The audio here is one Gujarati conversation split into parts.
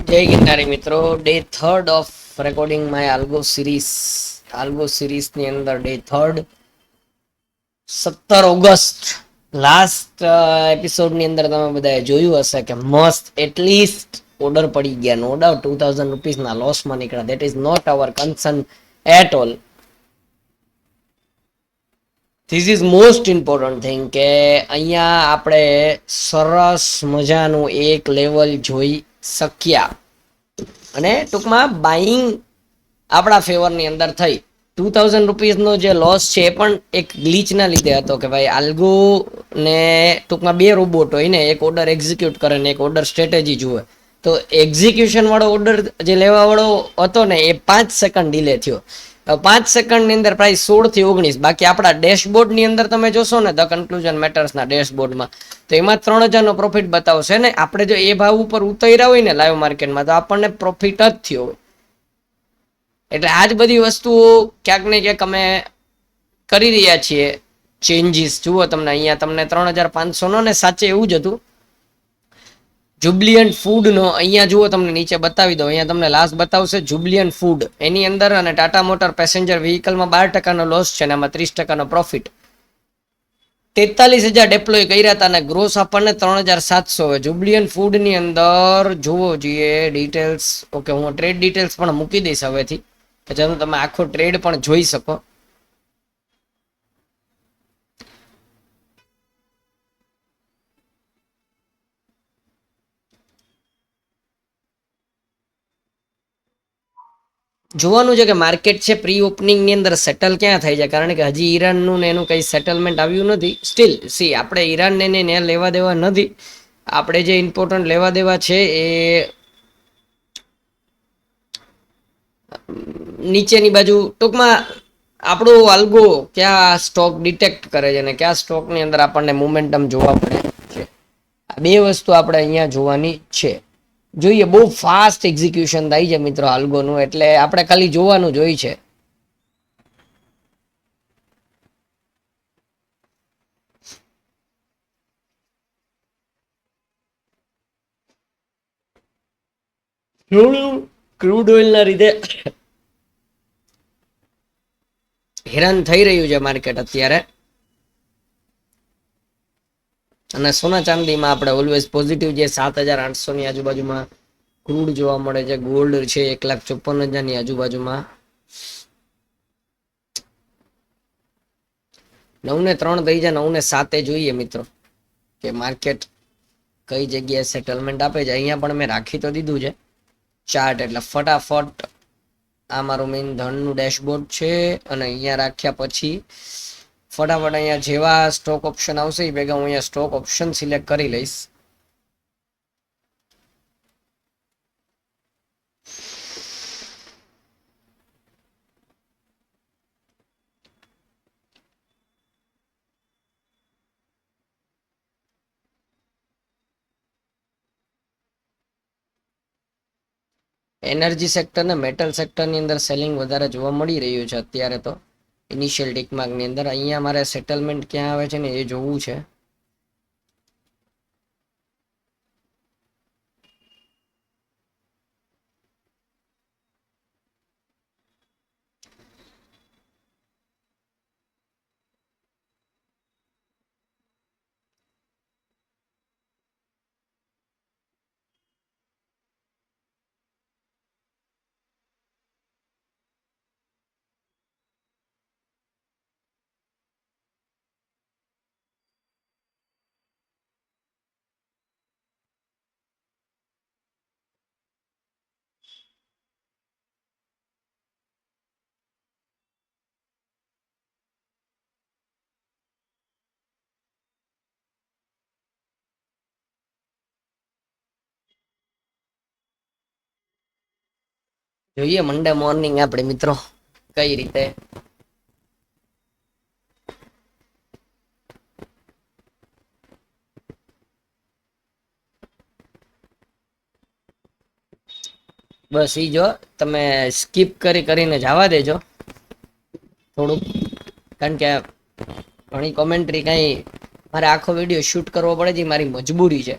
જય ગિરનારી મિત્રો, day third of recording my algo સિરીઝની અંદર ડે થર્ડ 17 ઓગસ્ટ લાસ્ટ એપિસોડની અંદર તમે બધાએ જોયું હશે કે મસ્ત એટલીસ્ટ ઓર્ડર પડી ગયા, નો ડાઉટ ₹2000 લોસમાં નીકળ્યા. That is not our concern at all. This is most important thing કે અહીંયા આપણે સરસ મજાનું એક લેવલ જોઈ શક્યા અને ટૂંકમાં બાઇંગ આપણા ફેવરની અંદર થઈ. ₹2000નો જે લોસ છે એ પણ એક ગ્લિચના લીધે હતો કે ભાઈ આલ્ગો ને ટૂંકમાં બે રોબોટ હોય ને, એક ઓર્ડર એક્ઝિક્યુટ કરે ને એક ઓર્ડર સ્ટ્રેટેજી જુએ. તો એક્ઝિક્યુશન વાળો ઓર્ડર જે લેવા વાળો હતો ને એ 5 સેકન્ડ ડિલે થયો. 5 સેકન્ડની અંદર પ્રાઇસ 16 થી 19. બાકી આપણા ડેશબોર્ડની અંદર તમે જોશો ને, ધ કન્ક્લુઝન મેટર્સના ડેશબોર્ડમાં, તો એમાં 3000નો પ્રોફિટ બતાવશે ને. આપણે જો એ ભાવ ઉપર ઉતર્યા હોય ને લાઈવ માર્કેટમાં, તો આપણને પ્રોફિટ જ થયો હોય. એટલે આ જ બધી વસ્તુઓ ક્યાંક ને ક્યાંક અમે કરી રહ્યા છીએ ચેન્જીસ. જુઓ તમને અહીંયા તમને 3500નો ને સાચે એવું જ હતું. જુબલિયન્ટ ફૂડનો અહીંયા જુઓ તમને નીચે બતાવી દો. અહીંયા તમને લાસ્ટ બતાવશે જુબલિયન્ટ ફૂડ એની અંદર, અને ટાટા મોટર પેસેન્જર વ્હીકલમાં 12%નો લોસ છે અને આમાં 30%નો પ્રોફિટ. 43,000 ડેપ્લોય કર્યા હતા અને ગ્રોસ આપણને 3700. જુબલિયન્ટ ફૂડની અંદર જુઓ જોઈએ ડિટેલ્સ. ઓકે, હું ટ્રેડ ડિટેલ્સ પણ મૂકી દઈશ હવેથી, જેનું તમે આખો ટ્રેડ પણ જોઈ શકો. જોવાનું છે કે માર્કેટ છે પ્રી ઓપનિંગની અંદર સેટલ ક્યાં થાય છે, કારણ કે હજી ઈરાનનું ને એનું કંઈ સેટલમેન્ટ આવ્યું નથી. સ્ટીલ સી, આપણે ઈરાનને ને લેવા દેવા નથી. આપણે જે ઇમ્પોર્ટન્ટ લેવા દેવા છે એ નીચેની બાજુ, ટૂંકમાં આપણો આલ્ગો કયા સ્ટોક ડિટેક્ટ કરે છે અને કયા સ્ટોકની અંદર આપણને મોમેન્ટમ જોવા મળે છે, આ બે વસ્તુ આપણે અહીંયા જોવાની છે. જોઈએ બહુ ફાસ્ટ એક્ઝિક્યુશન થાય છે મિત્રો આલ્ગોનું, એટલે આપણે ખાલી જોવાનું જ હોય છે. ક્રૂડ ઓઇલના લીધે હેરાન થઈ રહ્યું છે માર્કેટ અત્યારે. અને સોના ચાંદીમાં આપણે ઓલવેઝ પોઝિટિવ, જે 7,800ની આજુબાજુમાં ક્રૂડ જોવા મળે છે. ગોલ્ડ છે 1,54,000ની આજુબાજુમાં. 9.3 થઈ જાય, 9.7 જોઈએ મિત્રો કે માર્કેટ કઈ જગ્યાએ સેટલમેન્ટ આપે છે. અહીંયા પણ મેં રાખી તો દીધું છે ચાર્ટ, એટલે ફટાફટ આ મારું મેઇન ધનનું ડેશબોર્ડ છે. અને અહીંયા રાખ્યા પછી ફટાફટ અહીંયા જેવા સ્ટોક ઓપ્શન આવશે એ ભેગા હું અહીંયા સ્ટોક ઓપ્શન સિલેક્ટ કરી લઈશ. એનર્જી સેક્ટર ને મેટલ સેક્ટરની અંદર સેલિંગ વધારે જોવા મળી રહ્યું છે અત્યારે તો ઇનિશિયલ ટિકમાર્કની અંદર. અહીંયા મારે સેટલમેન્ટ ક્યાં આવે છે ને એ જોવું છે. જોઈએ મંડે મોર્નિંગ આપણે મિત્રો કઈ રીતે બસ ઈ જો તમે સ્કીપ કરીને જવા દેજો થોડુંક, કારણ કે ઘણી કોમેન્ટ્રી કઈ મારે આખો વિડીયો શૂટ કરવો પડે છે, મારી મજબૂરી છે.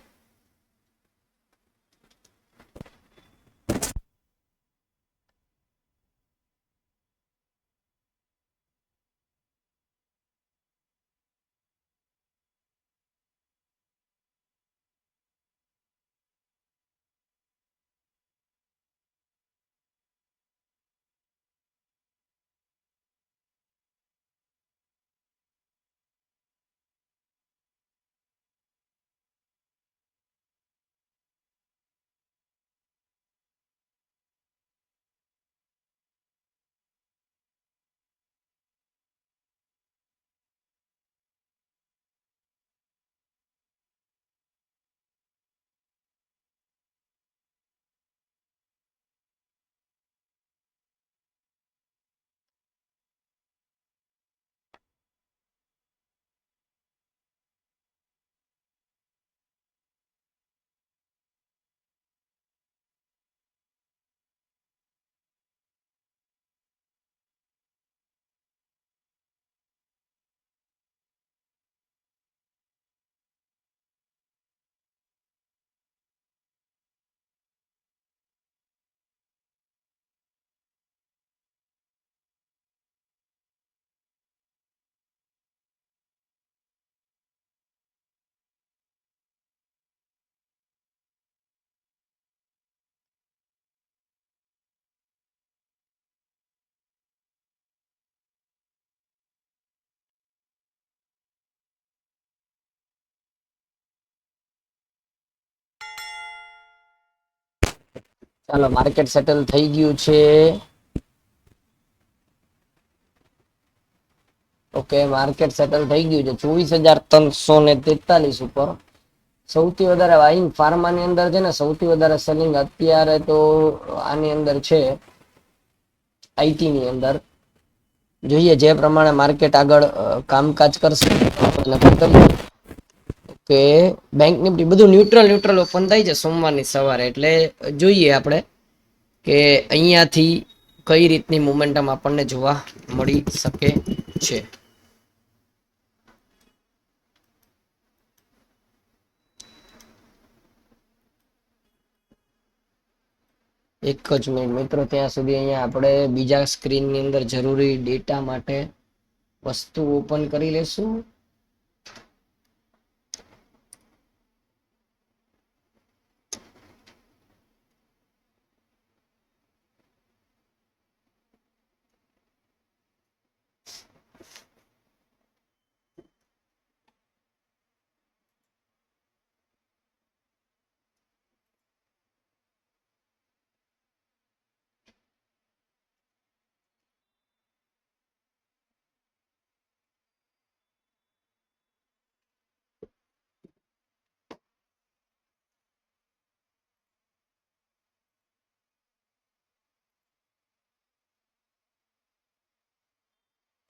ચાલો માર્કેટ સેટલ થઈ ગયું છે. ઓકે માર્કેટ સેટલ થઈ ગયું છે 24,343 ઉપર. સૌથી વધારે બાઇંગ ફાર્માની અંદર છે ને, સૌથી વધારે સેલિંગ અત્યારે તો આની અંદર છે, આઈટી ની અંદર. જોઈએ જે પ્રમાણે માર્કેટ આગળ કામકાજ કરશે કે બેંક નિફ્ટી બધું ન્યુટ્રલ ન્યુટ્રલ ઓપન થાય છે સોમવારની સવારે, એટલે જોઈએ આપણે કે અહીંયાથી કઈ રીતની મોમેન્ટમ આપણને જોવા મળી શકે છે. એક જ મિનિટ મિત્રો, ત્યાં સુધી અહીંયા આપણે બીજા સ્ક્રીનની અંદર જરૂરી ડેટા માટે વસ્તુ ઓપન કરી લેશું.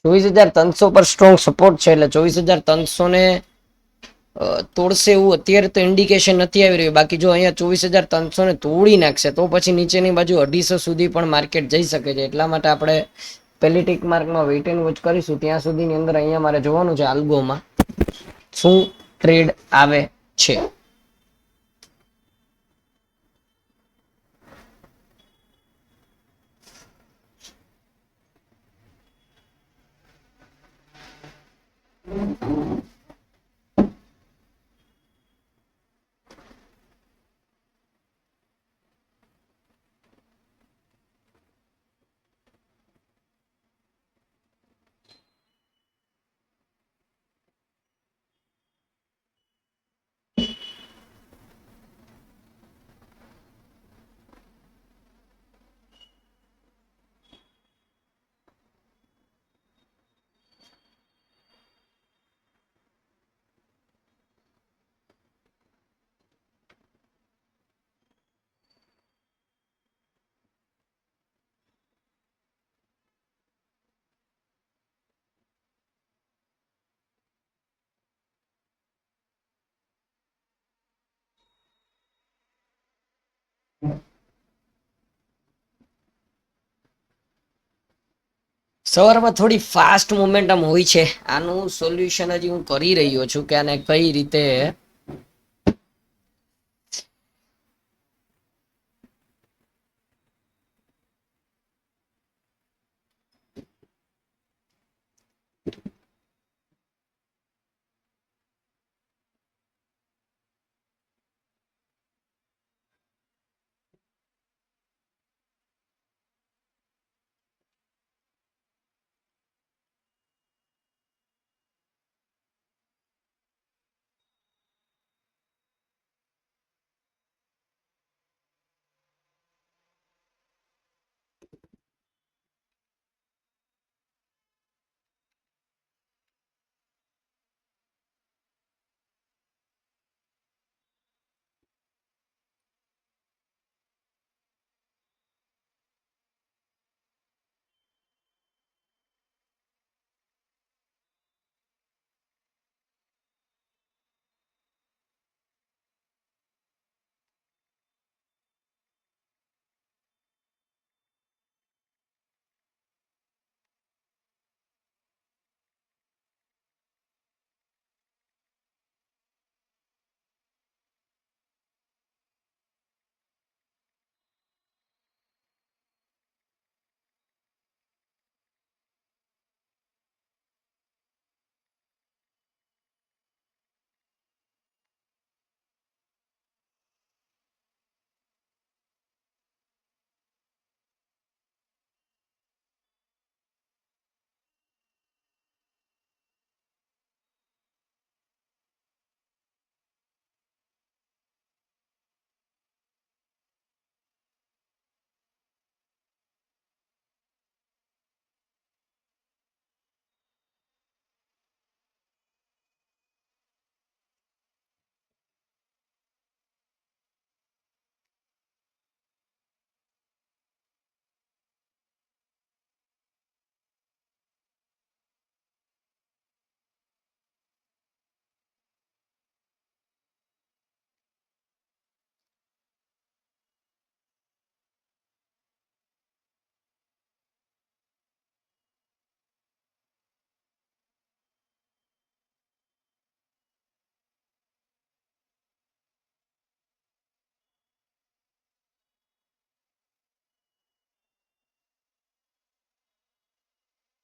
24,300 પર સ્ટ્રોંગ સપોર્ટ છે, એટલે 24,300 ને તોડશે એવું અત્યારે તો ઇન્ડિકેશન નથી આવી રહ્યું. બાકી જો અહીંયા 24,300 ને તોડી નાખશે તો પછી નીચેની બાજુ 250 સુધી પણ માર્કેટ જઈ શકે છે. એટલા માટે આપણે પહેલી ટીક માર્કમાં વેઇટ એન્ડ વોચ કરીશું. ત્યાં સુધીની અંદર અહીંયા મારે જોવાનું છે આલ્ગોમાં શું ટ્રેડ આવે છે. સવારમાં થોડી ફાસ્ટ મોમેન્ટમ હોય છે. આનું સોલ્યુશન હજી હું કરી રહ્યો છું કે આને કઈ રીતે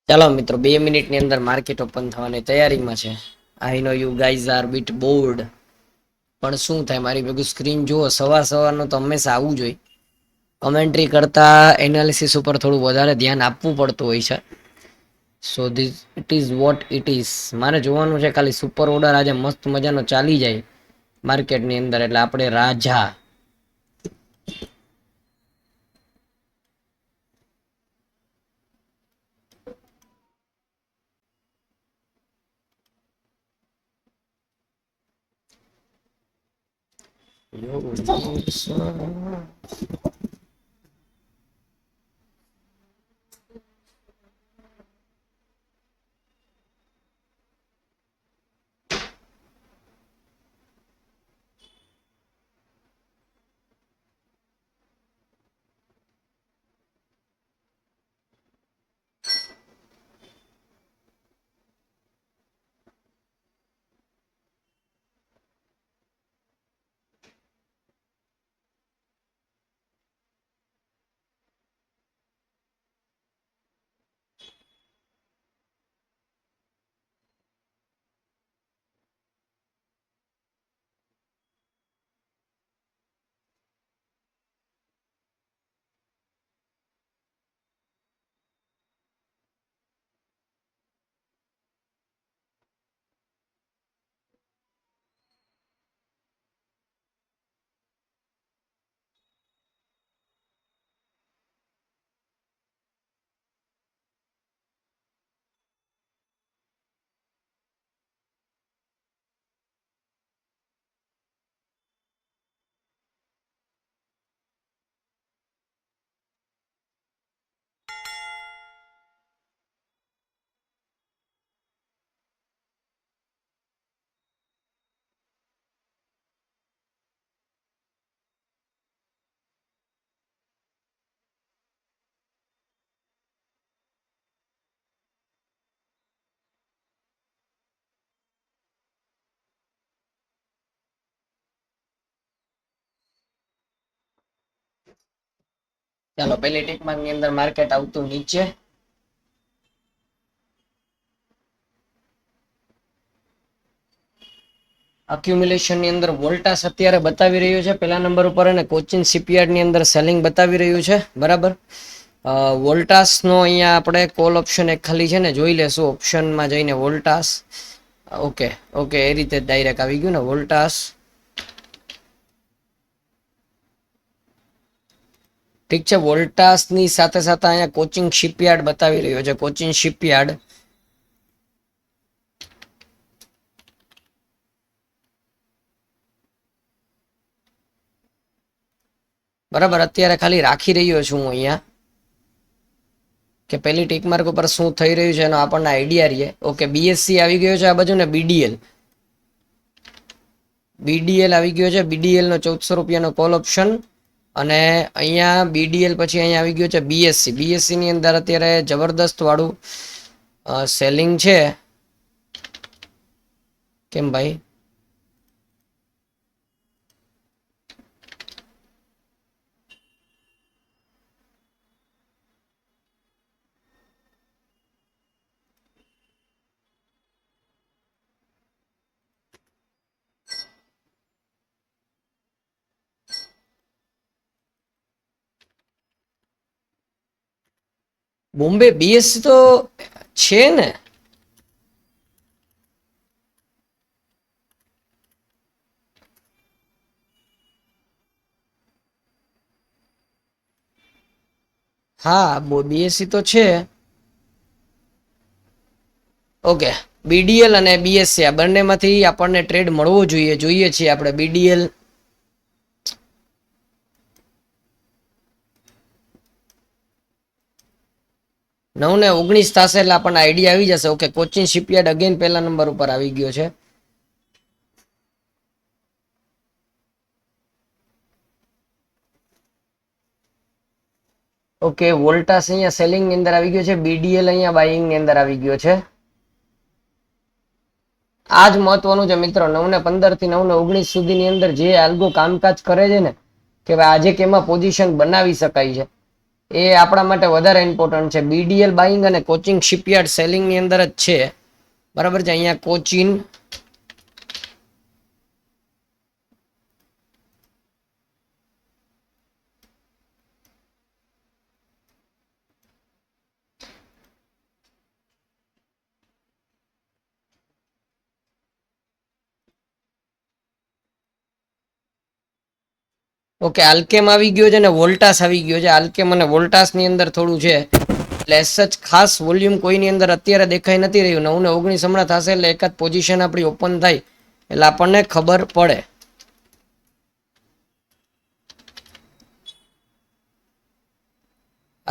ચાલો મિત્રો 2 મિનિટની અંદર માર્કેટ ઓપન થવાની તૈયારીમાં છે. I know you guys are bit bored, પણ શું થાય મારી ભેગું સ્ક્રીન જુઓ. સવારનું તો હંમેશા આવવું જોઈએ. કમેન્ટ્રી કરતા એનાલિસિસ ઉપર થોડું વધારે ધ્યાન આપવું પડતું હોય છે. So this it is what it is. મારે જોવાનું છે ખાલી સુપર ઓર્ડર આજે મસ્ત મજાનો ચાલી જાય માર્કેટની અંદર, એટલે આપણે રાજા. ચાલો પહેલી ટીકમાર્ક ની અંદર માર્કેટ આવતું નીચે. અક્યુમ્યુલેશન ની અંદર વોલ્ટાસ અત્યારે બતાવી રહ્યું છે પહેલા નંબર ઉપર, અને કોચિન શિપયાર્ડ ની અંદર સેલિંગ બતાવી રહ્યું છે. બરાબર. વોલ્ટાસ નો અહીંયા આપણે કોલ ઓપ્શન એક ખાલી છે ને જોઈ લેશું. ઓપ્શનમાં જઈને વોલ્ટાસ, ઓકે ઓકે, એ રીતે ડાયરેક્ટ આવી ગયું ને વોલ્ટાસ. ઠીક છે. વોલ્ટાસ ની સાથે સાથે અહીંયા કોચિંગ શિપયાર્ડ બતાવી રહ્યો છે. કોચિંગ શિપયાર્ડ બરાબર. અત્યારે ખાલી રાખી રહ્યો છું હું અહીંયા કે પેલી ટીક માર્ક ઉપર શું થઈ રહ્યું છે એનો આપણને આઈડિયા રહીએ. ઓકે, બીએસસી આવી ગયો છે આ બાજુ ને બીડીએલ. બીડીએલ આવી ગયો છે. બીડીએલ નો 1400 રૂપિયાનો કોલ ઓપ્શન, અને અહીંયા બીડીએલ પછી અહીંયા આવી ગયો છે બીએસસી. બીએસસી ની અંદર અત્યારે જબરદસ્ત વાળું સેલિંગ છે. કેમ ભાઈ? બોમ્બે બીએસસી તો છે ને? હા, બીએસસી તો છે. ઓકે, બીડીએલ અને બીએસસી આ બંનેમાંથી આપણને ટ્રેડ મળવો જોઈએ. જોઈએ છીએ આપણે બીડીએલ. નવ ને 19 થશે એટલે આપણને આઈડિયા આવી જશે. ઓકે, કોચિન શિપયાર્ડ અગેન પહેલા નંબર ઉપર આવી ગયો છે. ઓકે, વોલ્ટાસ અહીંયા સેલિંગ ની અંદર આવી ગયો છે. બીડીએલ અહીંયા બાઇંગ ની અંદર આવી ગયો છે. આ જ મહત્વનું છે મિત્રો. 9:15 થી 9:19 સુધીની અંદર જે આલ્ગો કામકાજ કરે છે ને, કે ભાઈ આજે કેમાં પોઝિશન બનાવી શકાય છે, એ આપણા માટે વધારે ઇમ્પોર્ટન્ટ છે. બીડીએલ બાઇંગ અને કોચિંગ શિપયાર્ડ સેલિંગની અંદર જ છે, બરાબર છે. અહીંયા કોચિંગ ઓકે, આલ્કેમ આવી ગયો છે ને વોલ્ટાસ આવી ગયો છે. આલ્કેમ અને વોલ્ટાસ ની અંદર થોડું છે એટલે એસ સચ ખાસ વોલ્યુમ કોઈની અંદર અત્યારે દેખાઈ નથી રહ્યું. 9 ને 19 હમણાં થશે એટલે એકાદ પોઝિશન આપણી ઓપન થાય એટલે આપણને ખબર પડે.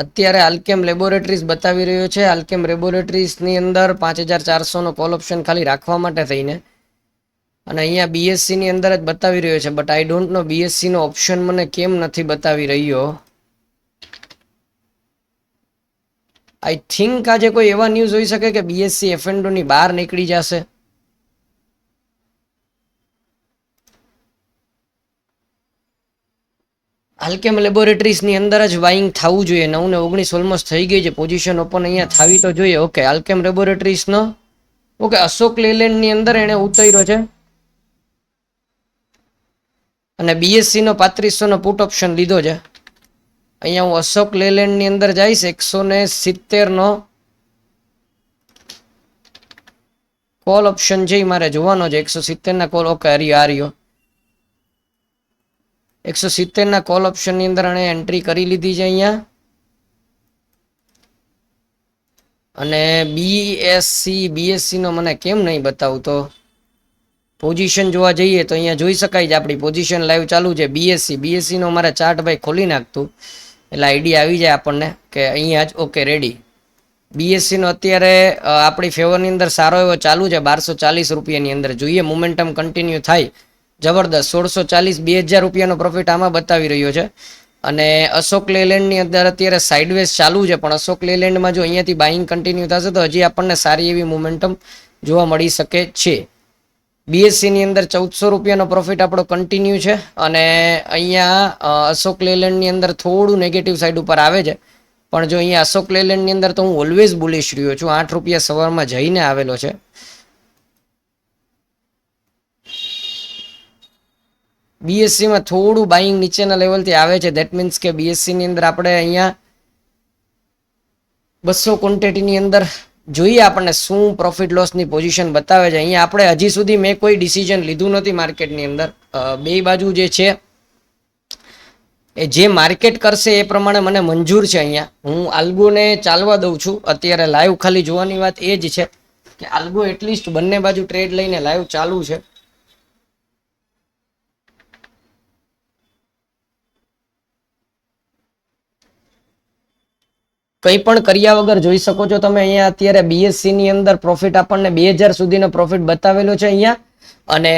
અત્યારે આલ્કેમ લેબોરેટરીઝ બતાવી રહ્યો છે. આલ્કેમ લેબોરેટરીઝ ની અંદર 5400 નો કોલ ઓપ્શન ખાલી રાખવા માટે થઈને, અને અહીંયા બીએસસી ની અંદર જ બતાવી રહ્યો છે. But I don't know BSc નો ઓપ્શન મને કેમ નથી બતાવી રહ્યો. આઈ થિંક આજે કોઈ એવા ન્યૂઝ હોઈ શકે કે બીએસસી એફએનડો ની બહાર નીકળી જશે. આલ્કેમ લેબોરેટરીઝ ની અંદર જ બાઇંગ થવું જોઈએ. 9 ને 19 ઓલમોસ્ટ થઈ ગઈ છે. પોઝિશન ઓપન અહીંયા થવી તો જોઈએ. ઓકે, આલ્કેમ લેબોરેટરીઝ નો ઓકે અશોક લેલેન્ડ ની અંદર એને ઉતાર્યો છે અને બીએસસી નો 3500 નો પુટ ઓપ્શન લીધો છે. અહીંયા હું અશોક લેલેન્ડ ની અંદર જઈશ. 170 નો કોલ ઓપ્શન છે મારે જોવાનો છે. 170 ના કોલ ઓકે આ રહ્યો 170 ના કોલ ઓપ્શન ની અંદર એને એન્ટ્રી કરી લીધી છે અહીંયા. અને બીએસસી નો મને કેમ નહીં બતાવતો. પોઝિશન જોવા જઈએ તો અહીંયા જોઈ શકાય છે આપણી પોઝિશન લાઈવ ચાલુ છે. બીએસસી નો મારે ચાર્ટ ભાઈ ખોલી નાખતું એટલે આઈડિયા આવી જાય આપણને કે અહીંયા જ ઓકે રેડી. બીએસસી નો અત્યારે આપણી ફેવરની અંદર સારો એવો ચાલુ છે 1240 રૂપિયાની અંદર. જોઈએ મોમેન્ટમ કન્ટિન્યુ થાય જબરદસ્ત. 1640 2000 રૂપિયાનો પ્રોફિટ આમાં બતાવી રહ્યો છે. અને અશોક લેલેન્ડની અંદર અત્યારે સાઇડવેઝ ચાલુ છે, પણ અશોક લેલેન્ડમાં જો અહીંયાથી બાઇંગ કન્ટિન્યુ થશે તો હજી આપણને સારી એવી મોમેન્ટમ જોવા મળી શકે છે. બીએસસીની અંદર 1400 રૂપિયાનો પ્રોફિટ આપણો કન્ટિન્યુ છે. અને અહીંયા અશોક લેલેન્ડની અંદર થોડું નેગેટિવ સાઈડ ઉપર આવે છે, પણ જો અહીંયા અશોક લેલેન્ડની અંદર તો હું ઓલવેઝ બુલિશ રહ્યો છું. 8 રૂપિયા સવારમાં જઈને આવેલો છે. બીએસસીમાં થોડું બાઇંગ નીચેના લેવલથી આવે છે. દેટ મીન્સ કે બીએસસીની અંદર આપણે અહીંયા 200 ક્વોન્ટિટીની અંદર જોઈએ આપણને શું પ્રોફિટ લોસની પોઝિશન બતાવે છે. અહીંયા આપણે હજી સુધી મેં કોઈ ડિસિઝન લીધું નથી માર્કેટની અંદર. બે બાજુ જે છે એ જે માર્કેટ કરશે એ પ્રમાણે મને મંજૂર છે. અહીંયા હું આલ્ગોને ચાલવા દઉં છું અત્યારે લાઈવ. ખાલી જોવાની વાત એ જ છે કે આલ્ગો એટલીસ્ટ બંને બાજુ ટ્રેડ લઈને લાઈવ ચાલુ છે. કંઈ પણ કર્યા વગર જોઈ શકો છો તમે અહીંયા અત્યારે બીએસસી ની અંદર પ્રોફિટ આપણને 2000 સુધીનો પ્રોફિટ બતાવેલો છે અહીંયા. અને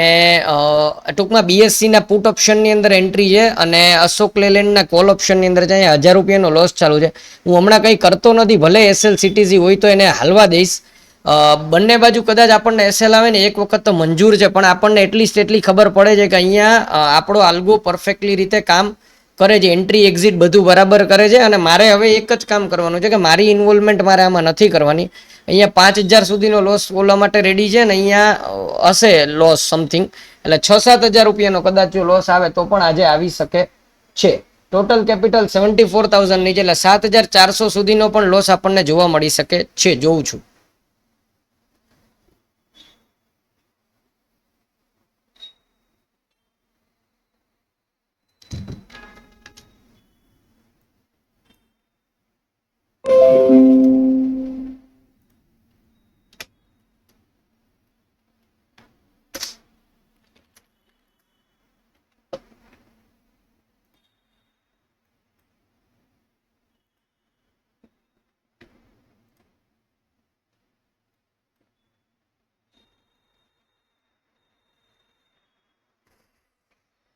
ટૂંકમાં બીએસસી ના પુટ ઓપ્શન ની અંદર એન્ટ્રી છે અને અશોક લેલેન્ડના કોલ ઓપ્શન ની અંદર છે. અહીંયા 1000 રૂપિયાનો લોસ ચાલુ છે. હું હમણાં કંઈ કરતો નથી, ભલે એસએલ સીટીસી હોય તો એને હાલવા દઈશ. બંને બાજુ કદાચ આપણને એસએલ આવે ને એક વખત તો મંજૂર છે, પણ આપણને એટલીસ્ટ એટલી ખબર પડે છે કે અહીંયા આપણો આલ્ગો પરફેક્ટલી રીતે કામ કરે છે. એન્ટ્રી એક્ઝિટ બધું બરાબર કરે છે. અને મારે હવે એક જ કામ કરવાનું છે કે મારી ઇન્વોલ્વમેન્ટ મારે આમાં નથી કરવાની. અહીંયા 5000 સુધીનો લોસ ઓલા માટે રેડી છે ને અહીંયા હશે લોસ સમથિંગ, એટલે 6-7 હજાર રૂપિયાનો કદાચ જો લોસ આવે તો પણ આજે આવી શકે છે. ટોટલ કેપિટલ 74,000 ની છે, એટલે 7400 સુધીનો પણ લોસ આપણને જોવા મળી શકે છે. જોઉં છું.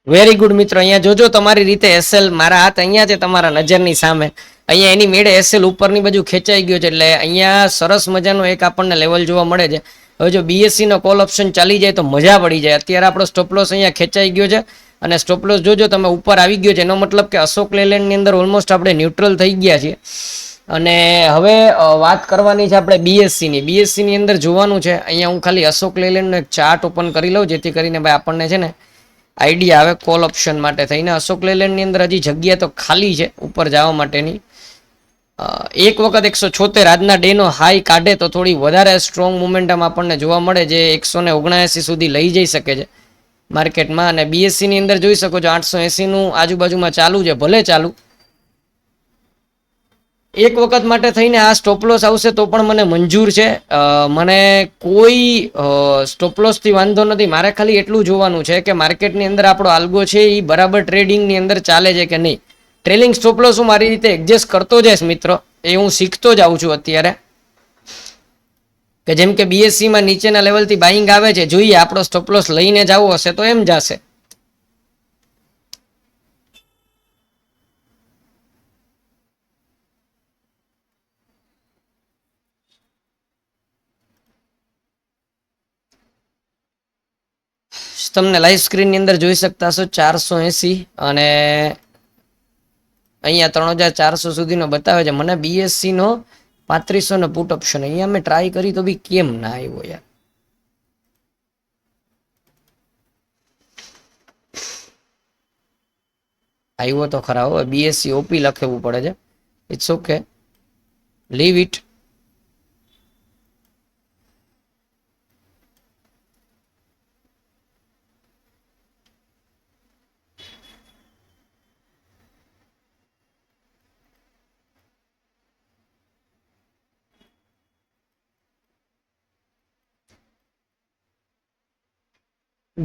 વેરી ગુડ મિત્રો. અહીંયા જોજો તમારી રીતે એસએલ, મારા હાથ અહીંયા છે તમારા નજરની સામે. અહીંયા એની મેળે એસએલ ઉપરની બાજુ ખેંચાઈ ગયો છે, એટલે અહીંયા સરસ મજાનો એક આપણને લેવલ જોવા મળે છે. હવે જો બીએસસી નો કોલ ઓપ્શન ચાલી જાય તો મજા પડી જાય. અત્યારે આપણો સ્ટોપ લોસ અહીંયા ખેંચાઈ ગયો છે અને સ્ટોપ લોસ જોજો તમે ઉપર આવી ગયો છે, એનો મતલબ કે અશોક લેલેન્ડની અંદર ઓલમોસ્ટ આપણે ન્યુટ્રલ થઈ ગયા છીએ. અને હવે વાત કરવાની છે આપણે બીએસસીની. બીએસસીની અંદર જોવાનું છે, અહીંયા હું ખાલી અશોક લેલેન્ડનો એક ચાર્ટ ઓપન કરી લઉં, જેથી કરીને ભાઈ આપણને છે ને આઈડિયા આવે કોલ ઓપ્શન માટે થઈને. અશોક લેલેન્ડની અંદર હજી જગ્યા તો ખાલી છે ઉપર જવા માટેની. એક વખત 176 આજના ડેનો હાઈ કાઢે તો થોડી વધારે સ્ટ્રોંગ મોમેન્ટમ આપણને જોવા મળે, જે 179 સુધી લઈ જઈ શકે છે માર્કેટમાં. અને બીએસસીની અંદર જોઈ શકો છો 880નું આજુબાજુમાં ચાલુ છે, ભલે ચાલુ. એક વખત માટે થઈને આ સ્ટોપલોસ આવશે તો પણ મને મંજૂર છે. મને કોઈ સ્ટોપલોસથી વાંધો નથી. મારે ખાલી એટલું જોવાનું છે કે માર્કેટની અંદર આપણો આલ્ગો છે એ બરાબર ટ્રેડિંગની અંદર ચાલે છે કે નહીં. ટ્રેલિંગ સ્ટોપલોસ હું મારી રીતે એડજસ્ટ કરતો જઈશ મિત્રો, એ હું શીખતો જાઉં છું અત્યારે. કે જેમ કે બીએસસીમાં નીચેના લેવલથી બાઇંગ આવે છે, જોઈએ આપણો સ્ટોપલોસ લઈને જવો હશે તો એમ જશે. તમને લાઈવ સ્ક્રીનની અંદર જોઈ શકતા હશો 480 અને અહીંયા 3400 સુધીનો બતાવે છે. મને બીએસસી નો 3500 નો પુટ ઓપ્શન અહીંયા મેં ટ્રાય કરી તો બી કેમ ના આવ્યો યાર. આવ્યો તો ખરા, હવે બીએસસી ઓપી લખવું પડે છે. It's okay, leave it.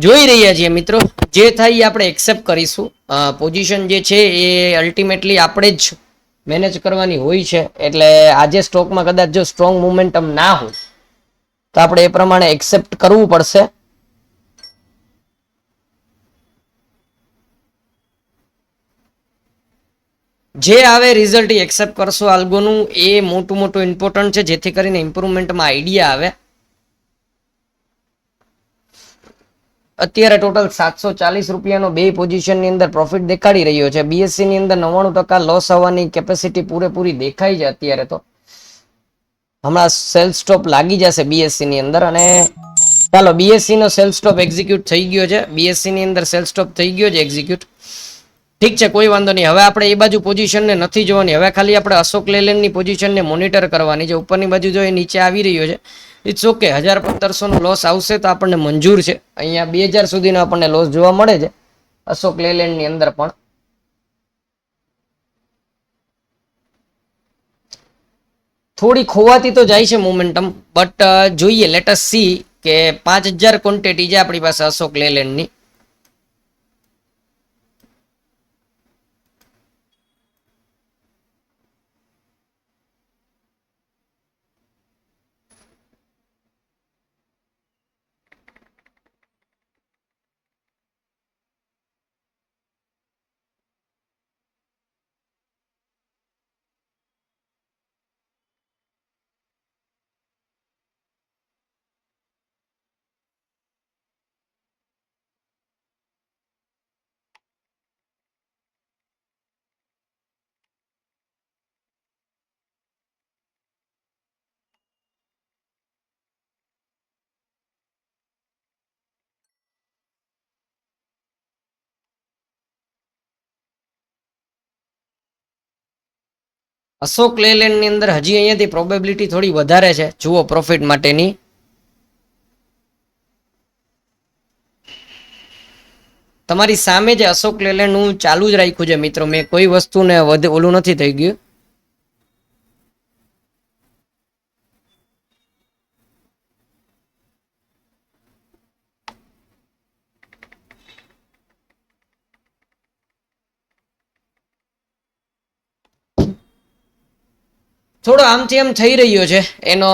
જોઈ રહ્યા છીએ મિત્રો, જે થાય એ આપણે એક્સેપ્ટ કરીશું. પોઝિશન જે છે એ અલ્ટિમેટલી આપણે જ મેનેજ કરવાની હોય છે. એટલે આજે સ્ટોકમાં કદાચ જો સ્ટ્રોંગ મોમેન્ટમ ના હોય તો આપણે એ પ્રમાણે એક્સેપ્ટ કરવું પડશે. જે આવે રિઝલ્ટ એ એક્સેપ્ટ કરશો આલ્ગોનું, એ મોટું ઇમ્પોર્ટન્ટ છે, જેથી કરીને ઇમ્પ્રુવમેન્ટમાં આઈડિયા આવે. અત્યારે ટોટલ 740 રૂપિયાનો બે પોઝિશનની અંદર પ્રોફિટ દેખાડી રહ્યો છે. બીએસસી ની અંદર 99% લોસ આવવાની કેપેસિટી પૂરેપૂરી દેખાય છે અત્યારે. તો હમણાં સેલ સ્ટોપ લાગી જશે બીએસસી ની અંદર. અને ચાલો બીએસસી નો સેલ સ્ટોપ એક્ઝિક્યુટ થઈ ગયો છે. બીએસસી ની અંદર સેલ સ્ટોપ થઈ ગયો છે એક્ઝિક્યુટ. ઠીક છે, કોઈ વાંધો નહીં. હવે આપણે એ બાજુ પોઝિશનને નથી જોવાની, હવે ખાલી આપણે અશોક લેલેન્ડની પોઝિશનને મોનિટર કરવાની છે. ઉપરની બાજુ જો એ નીચે આવી રહ્યો છે, ઇટ્સ ઓકે. 1500 નો લોસ આવશે તો આપણને મંજૂર છે. અહીંયા 2000 સુધીનો આપણને લોસ જોવા મળે છે અશોક લેલેન્ડની અંદર પણ. થોડી ખોવાતી તો જાય છે મોમેન્ટમ, બટ જોઈએ, લેટ અસ સી કે 5000 ક્વોન્ટિટી છે આપણી પાસે અશોક લેલેન્ડની. અશોક લેલેન્ડની અંદર હજી અહીંયાથી પ્રોબેબિલિટી થોડી વધારે છે જુઓ પ્રોફિટ માટેની. તમારી સામે જે અશોક લેલેન્ડ હું ચાલુ જ રાખ્યું છે મિત્રો, મેં કોઈ વસ્તુને ઓલું નથી થઈ ગયું. થોડો આમથી આમ થઈ રહ્યો છે એનો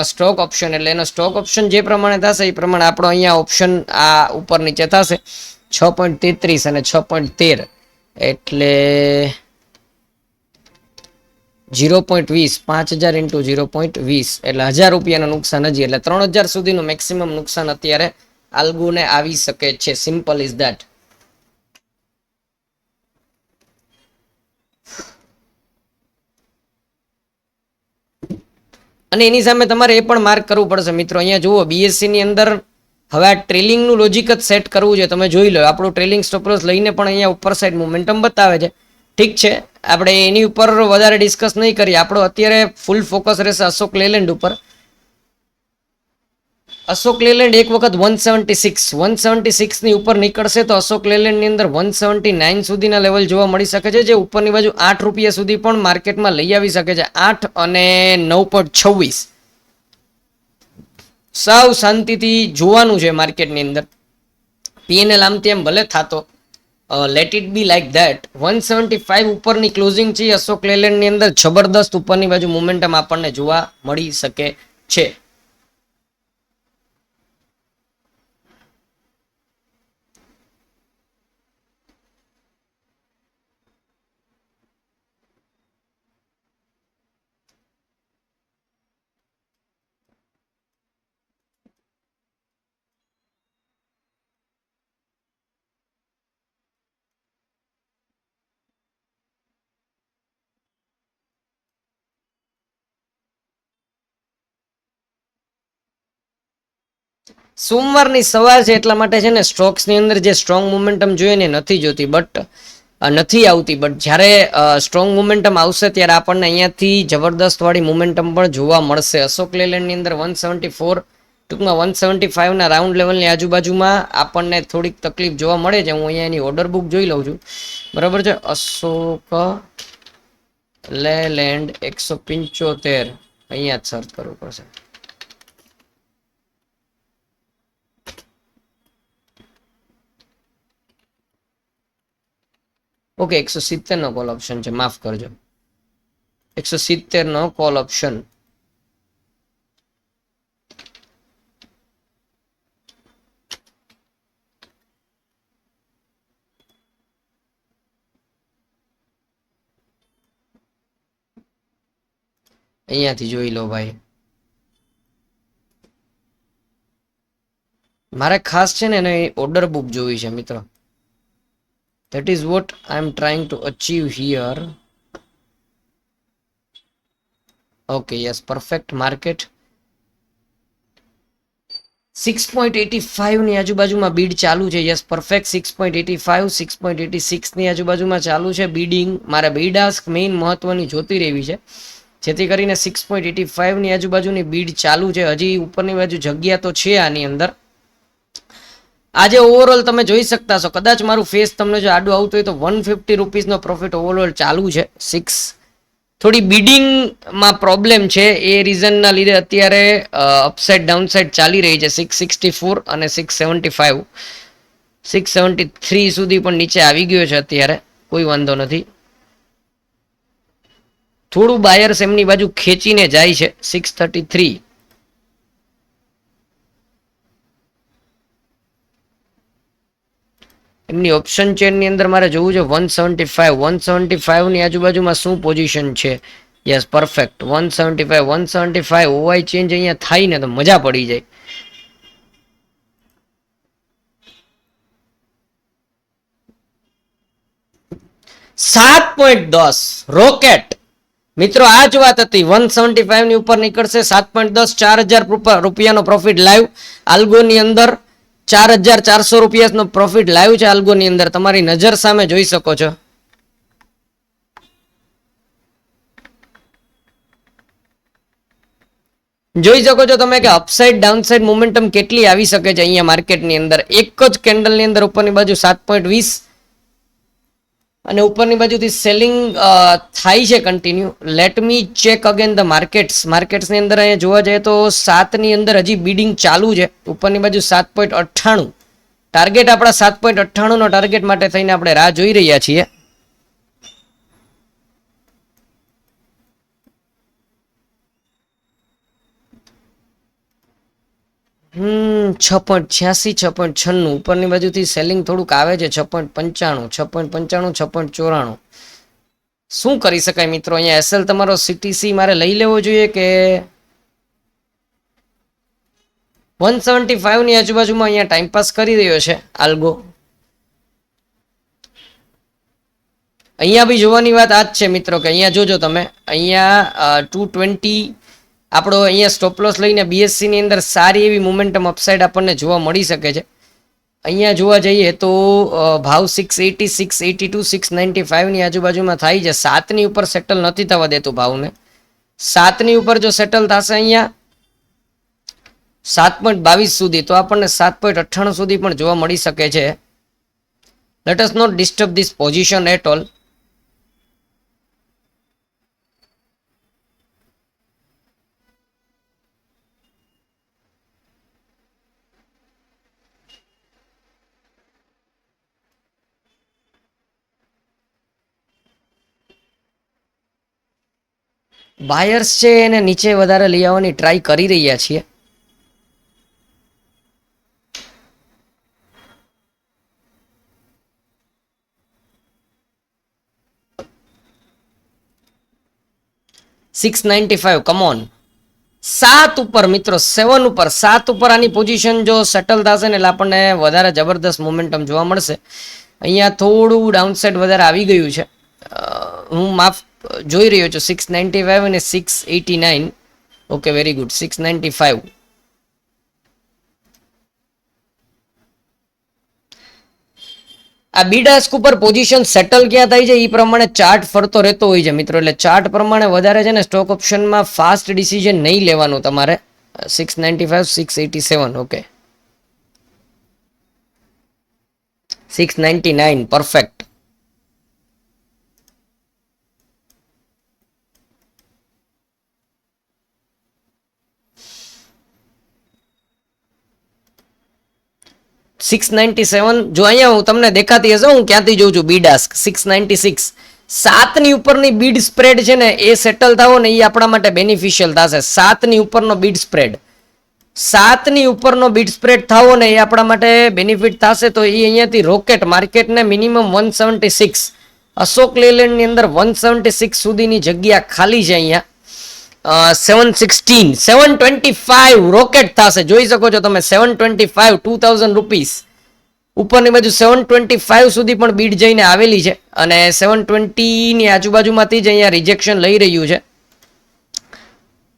સ્ટોક ઓપ્શન. એટલે એનો સ્ટોક ઓપ્શન જે પ્રમાણે થશે એ પ્રમાણે આપણો અહીંયા ઓપ્શન આ ઉપર નીચે થશે. 6.33 અને 6.13 એટલે 0.20, 5000 ઇન્ટુ 0.20 એટલે 1000 રૂપિયાનું નુકસાન હજી. એટલે 3000 સુધીનું મેક્સિમમ નુકસાન અત્યારે આલ્ગોને આવી શકે છે. Simple is that. અને એની સામે તમારે એ પણ માર્ક કરવું પડશે મિત્રો. અહીંયા જુઓ બીએસસી ની અંદર હવે આ ટ્રેલિંગનું લોજિક જ સેટ કરવું છે. તમે જોઈ લો આપણું ટ્રેલિંગ સ્ટોપ લોસ લઈને પણ અહીંયા ઉપર સાઈડ મોમેન્ટમ બતાવે છે. ઠીક છે, આપણે એની ઉપર વધારે ડિસ્કસ નહીં કરીએ. આપણો અત્યારે ફૂલ ફોકસ રહેશે અશોક લેલેન્ડ ઉપર. અશોક લેલેન્ડ એક વખત 176 ની ઉપર નીકળશે તો અશોક લેલેન્ડ ની અંદર 179 સુધીના લેવલ જોવા મળી શકે છે, જે ઉપરની બાજુ 8 રૂપિયા સુધી પણ માર્કેટમાં લઈ આવી શકે છે. 8 અને 9.26 સાવ શાંતિથી જોવાનું છે માર્કેટની અંદર. પીએનએલ આમ તેમ ભલે થતો, let it be like that. 175 ઉપરની ક્લોઝિંગ છે અશોક લેલેન્ડ ની અંદર. જબરદસ્ત ઉપરની બાજુ મોમેન્ટમ આપણને જોવા મળી શકે છે. સોમવારની સવાર છે એટલા માટે છે ને સ્ટોક્સની અંદર જે સ્ટ્રોંગ મોમેન્ટમ જોઈએ ને નથી જોતી, નથી આવતી. બટ જ્યારે સ્ટ્રોંગ મોમેન્ટમ આવશે ત્યારે આપણને અહીંયાથી જબરદસ્ત વાળી મોમેન્ટમ પણ જોવા મળશે. અશોક લેલેન્ડની અંદર 174 ટૂંકમાં 175 ના રાઉન્ડ લેવલની આજુબાજુમાં આપણને થોડીક તકલીફ જોવા મળે છે. હું અહીંયા એની ઓર્ડર બુક જોઈ લઉં છું, બરાબર છે. અશોક લેલેન્ડ 175 અહીંયા જ સર્ચ કરવું પડશે. ઓકે, 170 નો કોલ ઓપ્શન છે, માફ કરજો. 170 નો કોલ ઓપ્શન. અહીંયાથી જોઈ લો ભાઈ. મારે ખાસ છે ને એને ઓર્ડર બુક જોવી છે મિત્રો. That is what I am trying to achieve here. Okay, yes, perfect market. 6.85 ની આજુબાજુમાં બીડ ચાલુ છે. Yes, perfect. 6.85 6.86 ની આજુબાજુમાં ચાલુ છે બીડિંગ. મારે બીડ આસ્ક મેઇન મહત્વની જોતી રહેવી છે, જેથી કરીને 6.85 ની આજુબાજુની બીડ ચાલુ છે. હજી ઉપરની બાજુ જગ્યા તો છે આની અંદર. આજે ઓવરઓલ તમે જોઈ શકતા છો, કદાચ મારું ફેસ તમને જો આડું આવતું હોય તો 150 રૂપીસનો પ્રોફિટ ઓવરઓલ ચાલુ છે. થોડી બીડિંગમાં પ્રોબ્લેમ છે, એ રીઝનના લીધે અત્યારે અપસાઇડ ડાઉનસાઇડ ચાલી રહી છે. 664 અને 675 673 સુધી પણ નીચે આવી ગયો છે અત્યારે, કોઈ વાંધો નથી. થોડું બાયર્સ એમની બાજુ ખેંચીને જાય છે. 633 એમની ઓપ્શન ચેનની અંદર મારે જોવું છે. 175 ની આજુબાજુમાં શું પોઝિશન છે. Yes, perfect. 175 ઓવાય ચેન્જ અહીંયા થાય ને તો મજા પડી જાય. $7.10 રોકેટ મિત્રો, આ જ વાત હતી. 175 ની ઉપર નીકળશે. 7.10 4,000 રૂપિયાનો પ્રોફિટ લાઈવ આલ્ગોની અંદર. 4,400 રૂપિયાનો પ્રોફિટ લાઈવ છે આલ્ગોની અંદર, તમારી નજર સામે જોઈ શકો છો. જોઈ શકો છો તમે કે અપસાઇડ ડાઉનસાઇડ મોમેન્ટમ કેટલી આવી શકે છે અહીંયા માર્કેટની અંદર. એક જ કેન્ડલની અંદર ઉપરની બાજુ 7.20 અને ઉપરની બાજુથી સેલિંગ થાય છે continue. Let me check again the માર્કેટ્સની અંદર અહીંયા જોવા જઈએ તો 7 ની અંદર હજી બીડિંગ ચાલુ છે. ઉપરની બાજુ 7.98 ટાર્ગેટ, આપણા 7.98 નો ટાર્ગેટ માટે થઈને આપણે રાહ જોઈ રહ્યા છીએ. છ પોઈન્ટ 6.96 ઉપરની બાજુથી સેલિંગ થોડુંક આવે છે. 6.95 6.94 શું કરી શકાય મિત્રો? અહીંયા એસએલ તમારો સીટીસી મારે લઈ લેવો જોઈએ કે 175 ની આજુબાજુમાં અહીંયા ટાઈમ પાસ કરી રહ્યો છે આલ્ગો. અહીંયા બી જોવાની વાત આ જ છે મિત્રો કે અહીંયા જોજો તમે, અહીંયા 220 આપણો અહીંયા સ્ટોપ લોસ લઈને બીએસસી ની અંદર સારી એવી મોમેન્ટમ અપસાઇડ આપણને જોવા મળી શકે છે. અહીંયા જોવા જઈએ તો ભાવ 680, 682, 695 ની આજુબાજુમાં થાય છે. 7 ની ઉપર સેટલ નથી થવા દેતું ભાવને. 7 ની ઉપર જો સેટલ થશે અહીંયા 7.22 સુધી, તો આપણને 7.98 સુધી પણ જોવા મળી શકે છે. Let us not disturb this position at all. Buyers છે એને નીચે વધારે લઈ આવવાની ટ્રાય કરી રહ્યા છીએ. $695, કમોન. 7 ઉપર મિત્રો, 7 ઉપર, 7 ઉપર આની પોઝિશન જો સેટલ થશે ને એટલે આપણને વધારે જબરદસ્ત મોમેન્ટમ જોવા મળશે. અહીંયા થોડું ડાઉનસાઇડ વધારે આવી ગયું છે. હું માફ જોઈ રહ્યો છું 695 અને 689. Okay, very good. 695. આ બીડાસ્ક ઉપર પોઝિશન સેટલ ક્યાં થાય છે એ પ્રમાણે ચાર્ટ ફરતો રહેતો હોય છે મિત્રો. એટલે ચાર્ટ પ્રમાણે વધારે છે ને સ્ટોક ઓપ્શનમાં ફાસ્ટ ડિસિઝન નહીં લેવાનું તમારે. 695, 687. ઓકે, 699. પરફેક્ટ. $697. જો અહીંયા હું તમને દેખાતી હશે હું ક્યાંથી જોઉં છું બીડાસ્ક. 696. 7 ની ઉપરની બીડ સ્પ્રેડ છે ને એ સેટલ થાવો ને એ આપણા માટે બેનિફિશિયલ થશે. 7 ની ઉપરનો બીડ સ્પ્રેડ, 7 ની ઉપરનો બીડ સ્પ્રેડ થાવો ને એ આપણા માટે બેનિફિટ થશે. તો એ અહીંયાથી રોકેટ માર્કેટને મિનિમમ 176, અશોક લેલેન્ડની અંદર 176 સુધીની જગ્યા ખાલી છે. અહીંયા 716, 725 રોકેટ થશે. જોઈ શકો છો તમે 725, 2000 રૂપીસ ઉપરની બાજુ 725 સુધી પણ બીડ જઈને આવેલી છે અને 720 ની આજુબાજુમાંથી જ અહીંયા રિજેક્શન લઈ રહ્યું છે.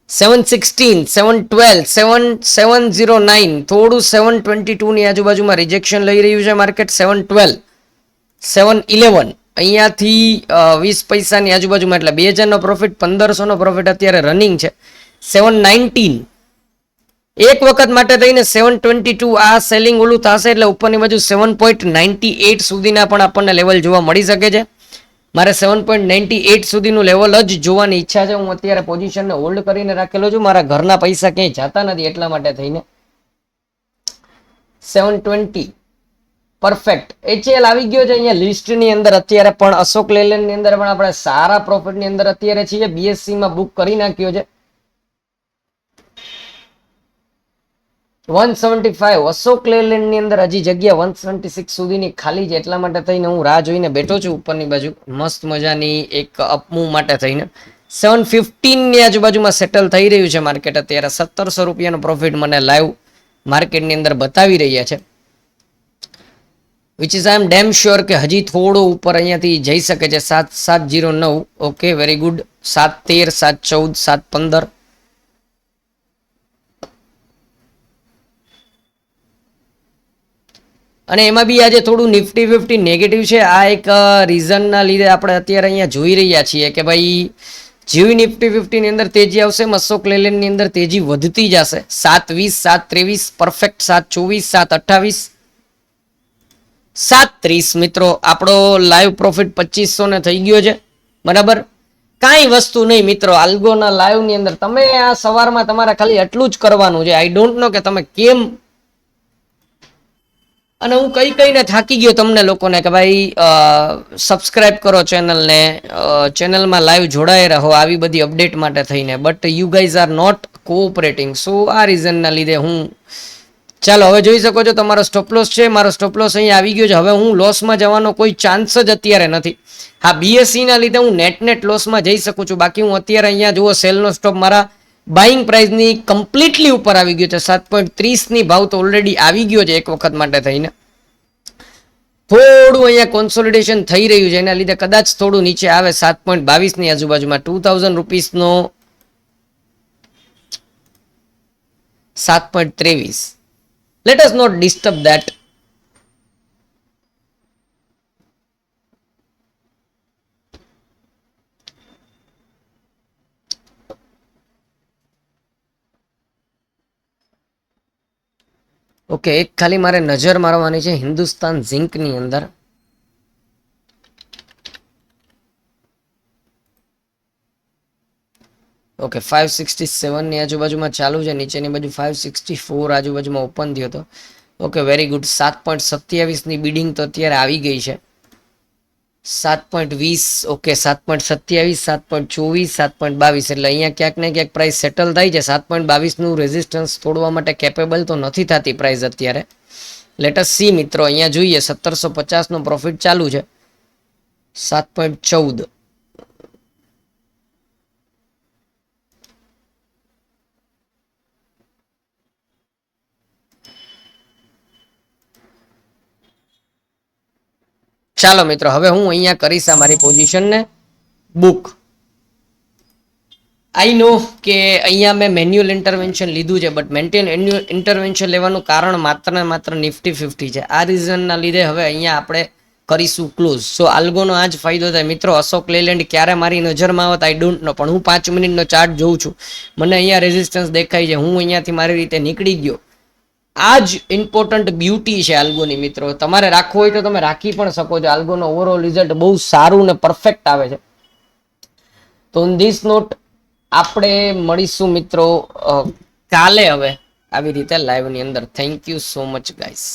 716, 712, 709, થોડું 722 ની આજુબાજુમાં રિજેક્શન લઈ રહ્યું છે માર્કેટ. 712, 711 અહીંયાથી 20 પૈસાની આજુબાજુમાં, એટલે 2000 નો પ્રોફિટ, 1500 નો પ્રોફિટ અત્યારે રનિંગ છે. 719 એક વખત માટે થઈને 722 આ સેલિંગ ઓલું થશે એટલે ઉપરની બાજુ 7.98 સુધીના પણ આપણને લેવલ જોવા મળી શકે છે. મારે 7.98 સુધીનું લેવલ જ જોવાની ઈચ્છા છે. હું અત્યારે પોઝિશનને હોલ્ડ કરીને રાખેલો છું. મારા ઘરના પૈસા ક્યાંય જતા નથી એટલા માટે થઈને. 720 પરફેક્ટ. HL આવી ગયો છે અહીંયા લિસ્ટની અંદર અત્યારે પણ. અશોક લેલેન્ડની અંદર પણ આપણે સારા પ્રોફિટની અંદર અત્યારે છીએ. BSC માં બુક કરી નાખ્યો છે 175. અશોક લેલેન્ડની અંદર હજી જગ્યા 176 સુધીની ખાલી છે એટલા માટે થઈને હું રાહ જોઈને બેઠો છું ઉપરની બાજુ મસ્ત મજાની એક અપમૂવ માટે થઈને. 715 ની આજુબાજુમાં સેટલ થઈ રહ્યું છે માર્કેટ અત્યારે. 1700 રૂપિયાનો પ્રોફિટ મને લાઈવ માર્કેટની અંદર બતાવી રહ્યા છે. Which is I am damn sure કે હજી થોડો ઉપર અહીંયાથી જઈ શકે છે. 709. Okay, very good. 713, 714, 715. અને એમાં બી આજે થોડું નિફ્ટી 50 નેગેટિવ છે. આ એક રીઝનના લીધે આપણે અત્યારે અહીંયા જોઈ રહ્યા છીએ કે ભાઈ જેવી નિફ્ટી 50 ની અંદર તેજી આવશે અશોક લેલેન્ડની અંદર તેજી વધતી જશે. 720, 723 પરફેક્ટ. 724, 728, 730 મિત્રો આપણો લાઈવ પ્રોફિટ 2500 ને થઈ ગયો છે. બરાબર, કાંઈ વસ્તુ નહીં મિત્રો. આલ્ગોના લાઈવ ની અંદર તમે આ સવારમાં તમારે ખાલી એટલું જ કરવાનું છે. આઈ ડોન્ટ નો કે તમે કેમ, અને હું કઈ કઈને થાકી ગયો તમને લોકોને કે ભાઈ સબસ્ક્રાઇબ કરો ચેનલને, ચેનલમાં લાઈવ જોડાઈ રહો આવી બધી અપડેટ માટે થઈને. But you guys are not cooperating. So આ રીઝનના લીધે હું, ચાલો હવે જોઈ શકો છો તમારો સ્ટોપલોસ છે. મારો સ્ટોપલોસ અહીંયા આવી ગયો છે. હવે હું લોસમાં જવાનો કોઈ ચાન્સ જ અત્યારે નથી. હા, BSC ના લીધે હું નેટ લોસમાં જઈ શકું છું. બાકી હું અત્યારે અહીંયા જુઓ સેલનો સ્ટોપ મારા બાઇંગ પ્રાઇસની કમ્પ્લીટલી ઉપર આવી ગયો છે. 7.30 ની ભાવ તો ઓલરેડી આવી ગયો છે એક વખત માટે થઈને. થોડું અહીંયા કોન્સોલિડેશન થઈ રહ્યું છે એના લીધે કદાચ થોડું નીચે આવે 7.22 ની આજુબાજુમાં. 2000 રૂપીસનો 7.23. Let us not disturb that. Okay, એક ખાલી મારે નજર મારવાની છે હિન્દુસ્તાન ઝિંકની અંદર. ઓકે, 567 ની આજુબાજુમાં ચાલુ છે, નીચેની બાજુ 564 આજુબાજુમાં ઓપન થયો હતો. Okay, very good. 7.27 ની બિડિંગ તો અત્યારે આવી ગઈ છે. 7.20, ઓકે, 7.27, 7.24, 7.22, એટલે અહીંયા ક્યાંક ને ક્યાંક પ્રાઇસ સેટલ થાય છે. 7.22 નું રેઝિસ્ટન્સ તોડવા માટે કેપેબલ તો નથી થતી પ્રાઇસ અત્યારે. લેટસ સી મિત્રો, અહીંયા જોઈએ 1750 નો પ્રોફિટ ચાલુ છે. 7.14, ચાલો મિત્રો, હવે હું અહીંયા કરીશ આ મારી પોઝિશનને બુક. આઈ નો કે અહીંયા મેં મેન્યુઅલ ઇન્ટરવેન્શન લીધું છે, બટ મેન્ટેન ઇન્ટરવેન્શન લેવાનું કારણ માત્ર ને માત્ર નિફ્ટી 50 છે. આ રીઝનના લીધે હવે અહીંયા આપણે કરીશું ક્લોઝ. સો આલ્ગોનો આ જ ફાયદો થાય મિત્રો. અશોક લેલેન્ડ ક્યારે મારી નજરમાં આવત આઈ ડોન્ટ નો, પણ હું 5 મિનિટનો ચાર્ટ જોઉં છું, મને અહીંયા રેઝિસ્ટન્સ દેખાય છે, હું અહીંયાથી મારી રીતે નીકળી ગયો. આ જ ઇમ્પોર્ટન્ટ બ્યુટી છે આલ્ગોની મિત્રો. તમારે રાખવું હોય તો તમે રાખી પણ શકો છો. આલ્ગોનો ઓવરઓલ રિઝલ્ટ બહુ સારું ને પરફેક્ટ આવે છે. તો ઓન ધીસ નોટ આપણે મળીશું મિત્રો કાલે હવે આવી રીતે લાઈવની અંદર. Thank you so much guys.